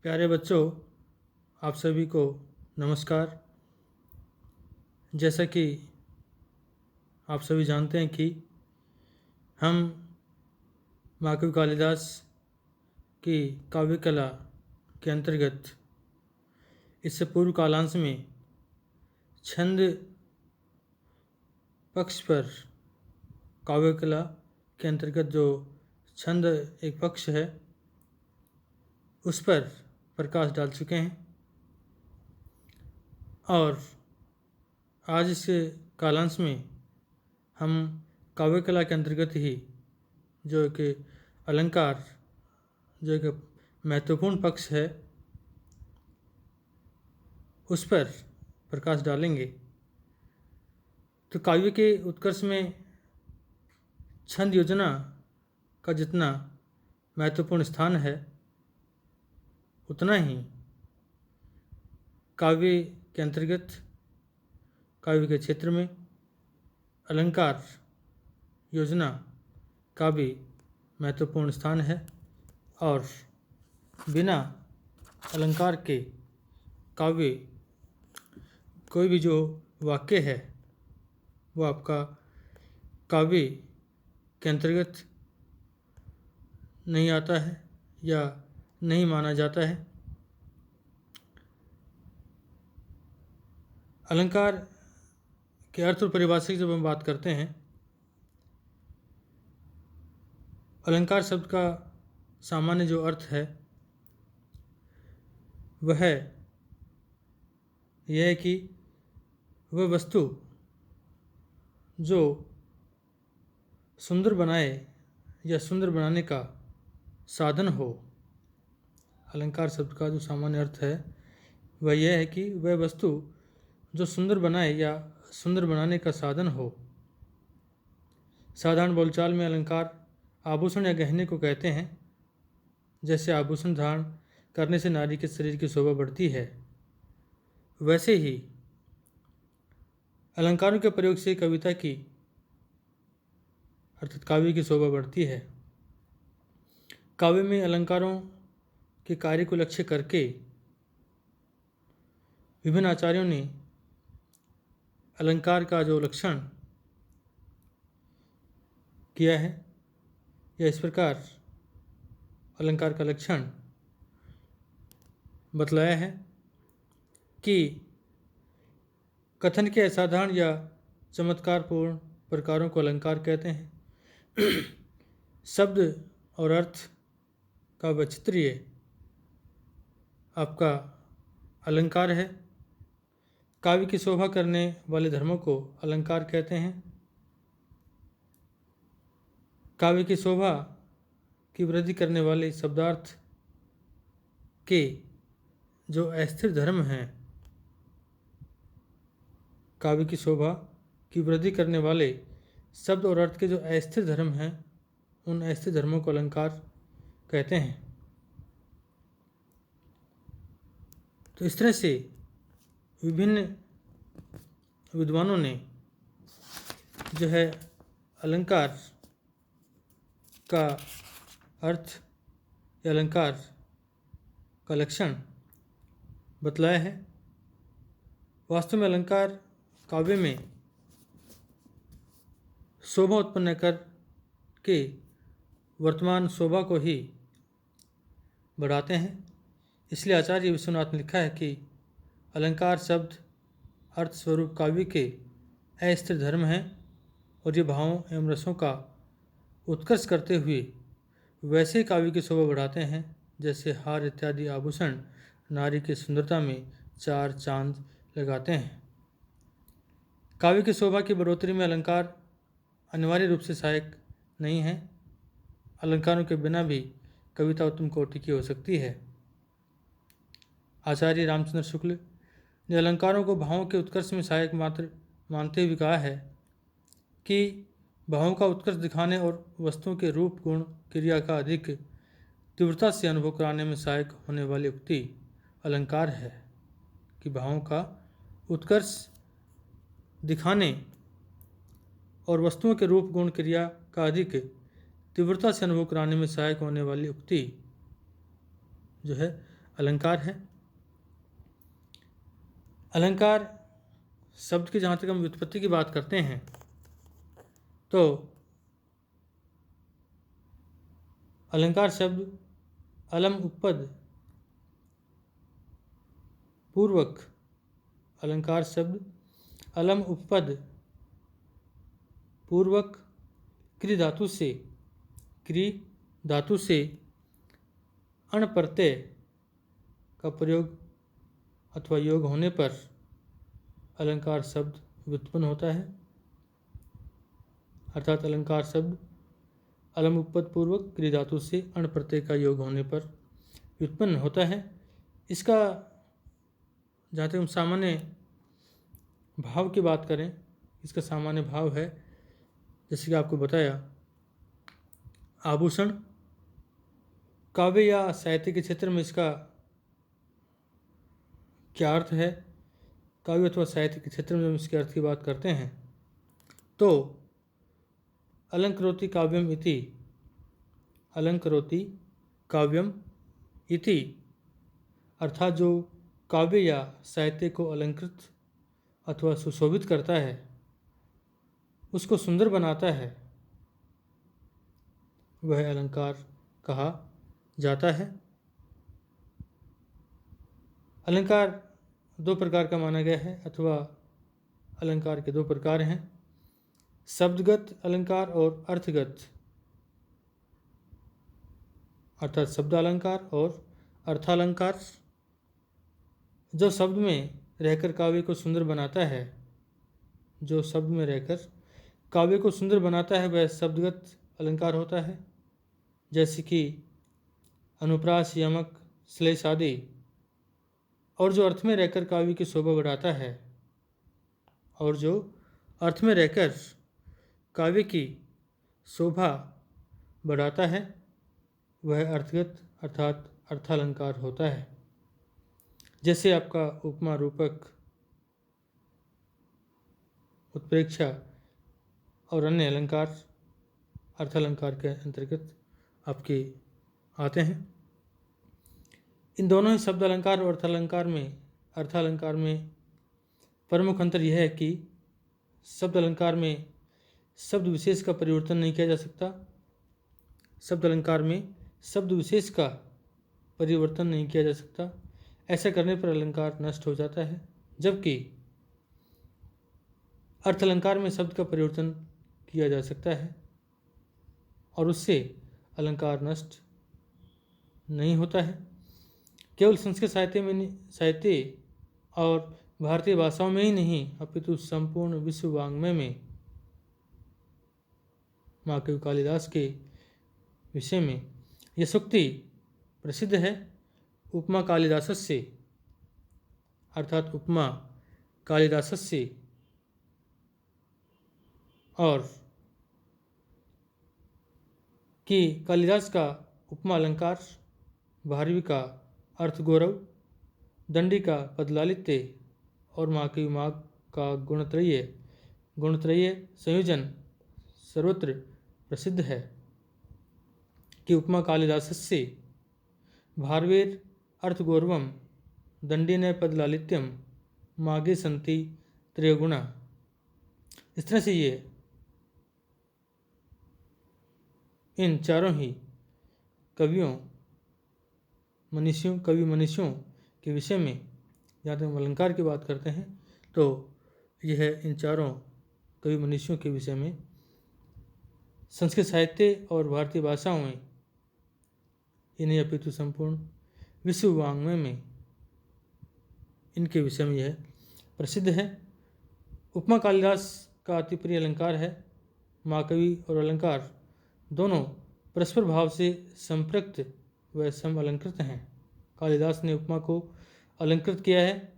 प्यारे बच्चों, आप सभी को नमस्कार। जैसा कि आप सभी जानते हैं कि हम महाकवि कालिदास की काव्य कला के अंतर्गत इससे पूर्व कालांश में छंद पक्ष पर काव्य कला के अंतर्गत जो छंद एक पक्ष है उस पर प्रकाश डाल चुके हैं और आज इस कालांश में हम काव्य कला के अंतर्गत ही जो एक अलंकार जो एक महत्वपूर्ण पक्ष है उस पर प्रकाश डालेंगे। तो काव्य के उत्कर्ष में छंद योजना का जितना महत्वपूर्ण स्थान है उतना ही काव्य के अंतर्गत काव्य के क्षेत्र में अलंकार योजना का भी महत्वपूर्ण स्थान है और बिना अलंकार के काव्य कोई भी जो वाक्य है वो आपका काव्य के अंतर्गत नहीं आता है या नहीं माना जाता है। अलंकार के अर्थ और परिभाषा की जब हम बात करते हैं, अलंकार शब्द का सामान्य जो अर्थ है वह यह है कि वह वस्तु जो सुंदर बनाए या सुंदर बनाने का साधन हो। अलंकार शब्द का जो सामान्य अर्थ है वह यह है कि वह वस्तु जो सुंदर बनाए या सुंदर बनाने का साधन हो। साधारण बोलचाल में अलंकार आभूषण या गहने को कहते हैं। जैसे आभूषण धारण करने से नारी के शरीर की शोभा बढ़ती है, वैसे ही अलंकारों के प्रयोग से कविता की अर्थात काव्य की शोभा बढ़ती है। काव्य में अलंकारों के कार्य को लक्ष्य करके विभिन्न आचार्यों ने अलंकार का जो लक्षण किया है या इस प्रकार अलंकार का लक्षण बतलाया है कि कथन के असाधारण या चमत्कारपूर्ण प्रकारों को अलंकार कहते हैं। शब्द और अर्थ का वैचित्र्य आपका अलंकार है। काव्य की शोभा करने वाले धर्मों को अलंकार कहते हैं। काव्य की शोभा की वृद्धि करने वाले शब्दार्थ के जो अस्थिर धर्म हैं, काव्य की शोभा की वृद्धि करने वाले शब्द और अर्थ के जो अस्थिर धर्म हैं, उन अस्थिर धर्मों को अलंकार कहते हैं। तो इस तरह से विभिन्न विद्वानों ने जो है अलंकार का अर्थ या अलंकार का लक्षण बतलाया है। वास्तव में अलंकार काव्य में शोभा उत्पन्न कर के वर्तमान शोभा को ही बढ़ाते हैं। इसलिए आचार्य विश्वनाथ ने लिखा है कि अलंकार शब्द अर्थ स्वरूप काव्य के अस्थिर धर्म हैं और ये भावों एवं रसों का उत्कर्ष करते हुए वैसे ही काव्य की शोभा बढ़ाते हैं जैसे हार इत्यादि आभूषण नारी की सुंदरता में चार चांद लगाते हैं। काव्य की शोभा की बढ़ोतरी में अलंकार अनिवार्य रूप से सहायक नहीं है। अलंकारों के बिना भी कविता उत्तम कोटि की हो सकती है। आचार्य रामचंद्र शुक्ल ने अलंकारों को भावों के उत्कर्ष में सहायक मात्र मानते हुए कहा है कि भावों का उत्कर्ष दिखाने और वस्तुओं के रूप गुण क्रिया का अधिक तीव्रता से अनुभव कराने में सहायक होने वाली उक्ति अलंकार है। कि भावों का उत्कर्ष दिखाने और वस्तुओं के रूप गुण क्रिया का अधिक तीव्रता से अनुभव कराने में सहायक होने वाली उक्ति जो है अलंकार है। अलंकार शब्द की जहाँ तक हम व्युत्पत्ति की बात करते हैं तो अलंकार शब्द अलम उपपद पूर्वक, अलंकार शब्द अलम उपपद पूर्वक क्रि धातु से अण प्रत्यय का प्रयोग अथवा योग होने पर अलंकार शब्द व्युत्पन्न होता है। अर्थात अलंकार शब्द अलम उपपद पूर्वक क्रि धातु से अण प्रत्यय का योग होने पर व्युत्पन्न होता है। इसका जहाँ तक हम सामान्य भाव की बात करें, इसका सामान्य भाव है जैसे कि आपको बताया, आभूषण। काव्य या साहित्य के क्षेत्र में इसका क्या अर्थ है? काव्य अथवा साहित्य के क्षेत्र में हम इसके अर्थ की बात करते हैं तो अलंकरोति काव्यम इति, अलंकरोति काव्यम इति अर्थात जो काव्य या साहित्य को अलंकृत अथवा सुशोभित करता है, उसको सुंदर बनाता है, वह अलंकार कहा जाता है। अलंकार दो प्रकार का माना गया है अथवा अलंकार के दो प्रकार हैं, शब्दगत अलंकार और अर्थगत, अर्थात शब्दालंकार और अर्थालंकार। जो शब्द में रहकर काव्य को सुंदर बनाता है, जो शब्द में रहकर काव्य को सुंदर बनाता है वह शब्दगत अलंकार होता है, जैसे कि अनुप्रास, यमक, श्लेष आदि। और जो अर्थ में रहकर काव्य की शोभा बढ़ाता है, और जो अर्थ में रहकर काव्य की शोभा बढ़ाता है वह अर्थगत अर्थात अर्थालंकार होता है। जैसे आपका उपमा, रूपक, उत्प्रेक्षा और अन्य अलंकार अर्थालंकार के अंतर्गत आपके आते हैं। इन दोनों ही शब्द अलंकार और अर्थालंकार में प्रमुख अंतर यह है कि शब्द अलंकार में शब्द विशेष का परिवर्तन नहीं किया जा सकता, शब्द अलंकार में शब्द विशेष का परिवर्तन नहीं किया जा सकता। ऐसा करने पर अलंकार नष्ट हो जाता है, जबकि अर्थालंकार में शब्द का परिवर्तन किया जा सकता है और उससे अलंकार नष्ट नहीं होता है। केवल संस्कृत साहित्य और भारतीय भाषाओं में ही नहीं अपितु संपूर्ण विश्व वाङ्मय में महाकवि कालिदास के विषय में यह सूक्ति प्रसिद्ध है, उपमा कालिदासस्य, अर्थात उपमा कालिदासस्य। और कि कालिदास का उपमा अलंकार, भारवी का अर्थ गौरव, दंडी का पदलालित्य और महाकवि माघ का गुणत्रयीय संयोजन सर्वत्र प्रसिद्ध है। कि उपमा कालिदासस्य भारवेर अर्थगौरवम दंडीन पदलालित्यम मागे संति त्रयगुणा। इस तरह से ये इन चारों ही कवि मनीषियों के विषय में जहाँ तक हम अलंकार की बात करते हैं तो यह इन चारों कवि मनीषियों के विषय में संस्कृत साहित्य और भारतीय भाषाओं में इन्हें अपितु संपूर्ण विश्व वाङ्मय में इनके विषय में यह प्रसिद्ध है। उपमा कालिदास का अति प्रिय अलंकार है। महाकवि और अलंकार दोनों परस्पर भाव से संपृक्त व सम अलंकृत हैं। कालिदास ने उपमा को अलंकृत किया है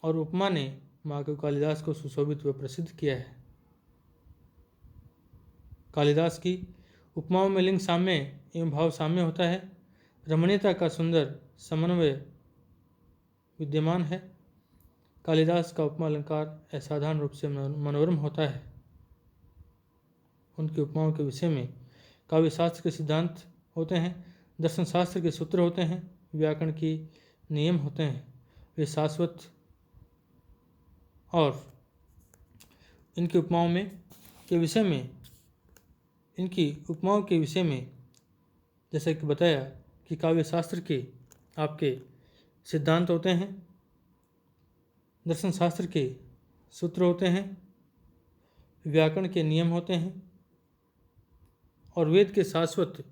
और उपमा ने महाकवि कालिदास को सुशोभित व प्रसिद्ध किया है। कालिदास की उपमाओं में लिंग साम्य एवं भाव साम्य होता है, रमणीयता का सुंदर समन्वय विद्यमान है। कालिदास का उपमा अलंकार असाधारण रूप से मनोरम होता है। उनकी उपमाओं के विषय में काव्य शास्त्र के सिद्धांत होते हैं, दर्शन शास्त्र के सूत्र होते हैं व्याकरण के नियम होते हैं वे शाश्वत और इनकी उपमाओं के विषय में जैसा कि बताया कि काव्य शास्त्र के आपके सिद्धांत होते हैं, दर्शन शास्त्र के सूत्र होते हैं, व्याकरण के नियम होते हैं और वेद के शाश्वत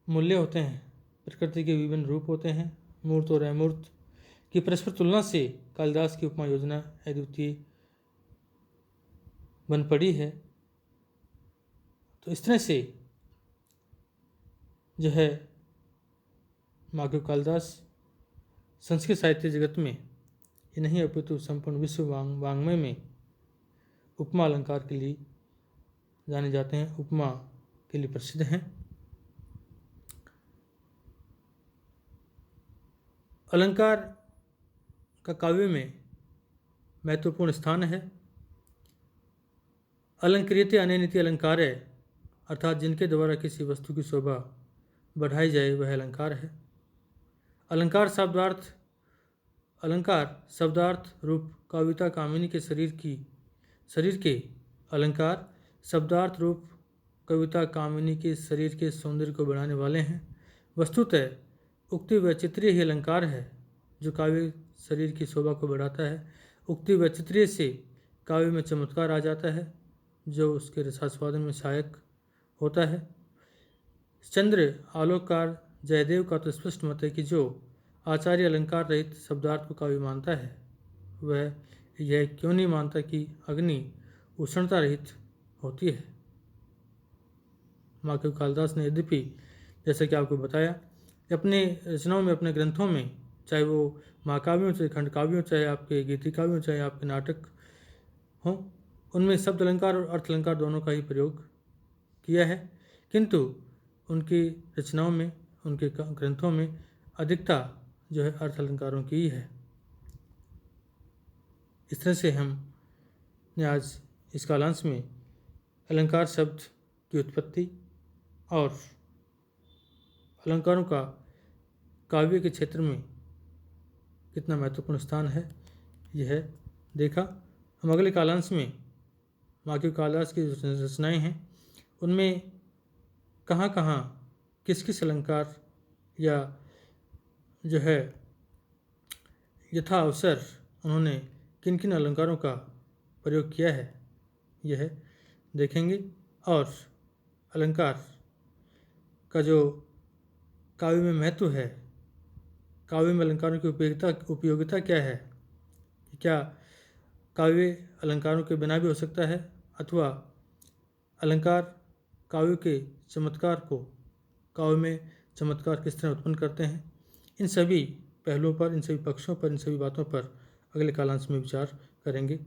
मूल्य होते हैं। प्रकृति के विभिन्न रूप होते हैं, मूर्त और अमूर्त की परस्पर तुलना से कालिदास की उपमा योजना अद्वितीय बन पड़ी है। तो इस तरह से जो है माधव कालिदास संस्कृत साहित्य जगत में ही नहीं अपितु संपूर्ण विश्व वाङ्मय में उपमा अलंकार के लिए जाने जाते हैं, उपमा के लिए प्रसिद्ध हैं। अलंकार का काव्य में महत्वपूर्ण स्थान है। अलंकृत्य अनेनिति अलंकार है, अर्थात जिनके द्वारा किसी वस्तु की शोभा बढ़ाई जाए वह अलंकार है। अलंकार शब्दार्थ रूप कविता कामिनी के शरीर के अलंकार शब्दार्थ रूप कविता कामिनी के शरीर के सौंदर्य को बढ़ाने वाले हैं। वस्तुतः उक्ति वैचित्र्य ही अलंकार है जो काव्य शरीर की शोभा को बढ़ाता है। उक्ति वैचित्र्य से काव्य में चमत्कार आ जाता है जो उसके रसास्वादन में सहायक होता है। चंद्र आलोककार जयदेव का तो स्पष्ट मत है कि जो आचार्य अलंकार रहित शब्दार्थ को काव्य मानता है वह यह क्यों नहीं मानता कि अग्नि उष्णता रहित होती है। माधव कालिदास ने यद्यपि जैसा कि आपको बताया अपने रचनाओं में, अपने ग्रंथों में, चाहे वो महाकाव्यों, चाहे खंड काव्यों, चाहे आपके गीति काव्यों, चाहे आपके नाटक हों, उनमें शब्द अलंकार और अर्थ अलंकार दोनों का ही प्रयोग किया है, किंतु उनकी रचनाओं में, उनके ग्रंथों में अधिकता जो है अर्थ अलंकारों की ही है। इस तरह से हमने आज इस कालांश में अलंकार शब्द की उत्पत्ति और अलंकारों का काव्य के क्षेत्र में कितना महत्वपूर्ण स्थान है यह देखा। हम अगले कालांश में माधव कालिदास की रचनाएं हैं उनमें कहाँ कहाँ किस किस अलंकार या जो है यथा अवसर उन्होंने किन किन अलंकारों का प्रयोग किया है यह देखेंगे। और अलंकार का जो काव्य में महत्व है, काव्य में अलंकारों की उपयोगिता क्या है, क्या काव्य अलंकारों के बिना भी हो सकता है अथवा अलंकार काव्य के चमत्कार को, काव्य में चमत्कार किस तरह उत्पन्न करते हैं, इन सभी पहलुओं पर, इन सभी पक्षों पर, इन सभी बातों पर अगले कालांश में विचार करेंगे।